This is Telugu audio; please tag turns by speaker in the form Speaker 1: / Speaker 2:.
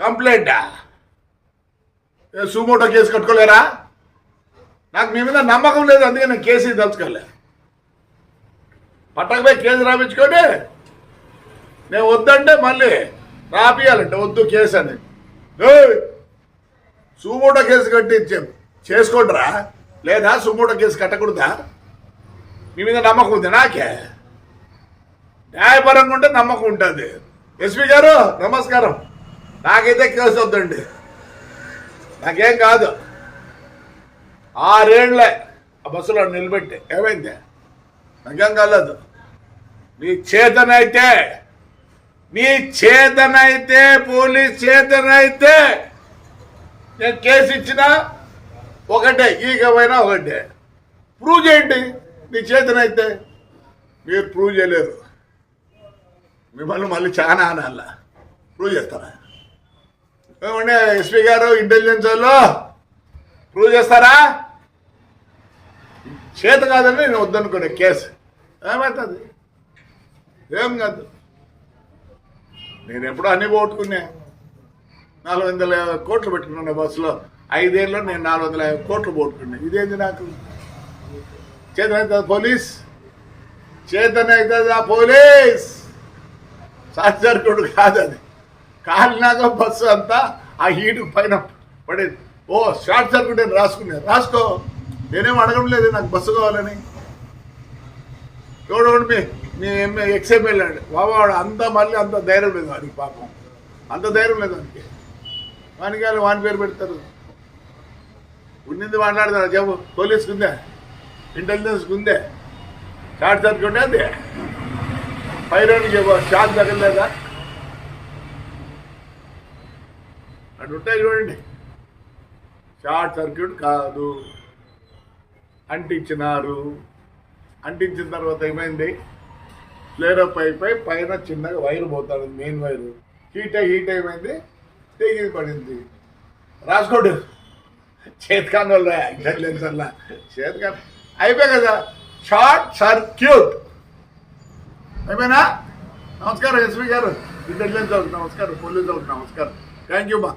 Speaker 1: కంప్లైంటా? Suo motu case కట్టుకోలేరా? నాకు మీ మీద నమ్మకం లేదు, అందుకే నేను కేసు తలుచుకోలే. పట్టకపోయి కేసు రాపించుకొని నేను వద్దంటే మళ్ళీ రాపియాలంటే వద్దు కేసు అని. సుమోటో కేసు కట్టి చేసుకోండిరా, లేదా సుమోటో కేసు కట్టకూడదా? మీ మీద నమ్మకం ఉంది నాకే. న్యాయపరంగా ఉంటే నమ్మకం ఉంటుంది. ఎస్పీ గారు నమస్కారం. నాకైతే కేసు వద్దండి, నాకేం కాదు. 6 ఏళ్ళే ఆ బస్సులో నిలబెట్టి ఏమైంది? నాకేం కాలేదు. నీ చేతనైతే పోలీస్ చేతనైతే నేను కేసు ఇచ్చినా ఒకటే, ఈగమైనా ఒకటే. ప్రూవ్ చేయండి నీ చేతనైతే. మీరు ప్రూవ్ చేయలేరు, మిమ్మల్ని మళ్ళీ చాలా అనాలా. ప్రూవ్ చేస్తారా? ఏమంటే ఎస్పీ గారు, ఇంటెలిజెన్స్ వాళ్ళు ప్రూవ్ చేస్తారా? చేత కాదని నేను వద్దనుకునే కేసు ఏమవుతుంది? ఏం కాదు. నేను ఎప్పుడో అన్ని పోగొట్టుకున్నా. 400 కోట్లు పెట్టుకున్నా బస్సులో. 5 ఏళ్ళలో నేను 450 కోట్లు పోగొట్టుకున్నా. ఇదేంది నాకు? చేతనవుతుందా పోలీస్? చేతనవుతుందా పోలీస్? సాక్షాత్కుడు కాదు అది. కాలినాక బస్సు అంతా ఆ హీటు పైన పడేది. ఓ షార్ట్ సర్క్యూట్ అని రాసుకో. నేనేం అడగడం లేదు నాకు బస్సు కావాలని. చూడండి మీ ఎక్స్ఎంఎల్ అండి బాబావాడు మళ్ళీ అంత ధైర్యం లేదు వాడికి. పాపం అంత ధైర్యం లేదు వానికి వాని పేరు పెడతారు. ఉన్నింది మాట్లాడతారు. చెప్పు, పోలీసుకు ఉందే, ఇంటెలిజెన్స్కి ఉందే. షార్ట్ సర్క్యూట్ అది పైరోని చెప్పు, షాక్ తగలేదా? అటు ఉంటాయి చూడండి. షార్ట్ సర్క్యూట్ కాదు, అంటించినారు. అంటించిన తర్వాత ఏమైంది? ఫ్లేరప్ అయిపోయి పైన చిన్నగా వైరు పోతాడు, మెయిన్ వైరు. హీట్ ఏమైంది? తెగి పడింది. రాసుకోడు. చేతికాని వాళ్ళు ఇంటెలిజెన్స్ వల్ల చేతికాని అయిపోయి కదా. షార్ట్ సర్క్యూట్ అయిపోయినా. నమస్కారం ఎస్పీ గారు, ఇంటెలిజెన్స్ వాళ్ళకి నమస్కారం, పోలీసు వాళ్ళకి నమస్కారం. థ్యాంక్ యూ మా.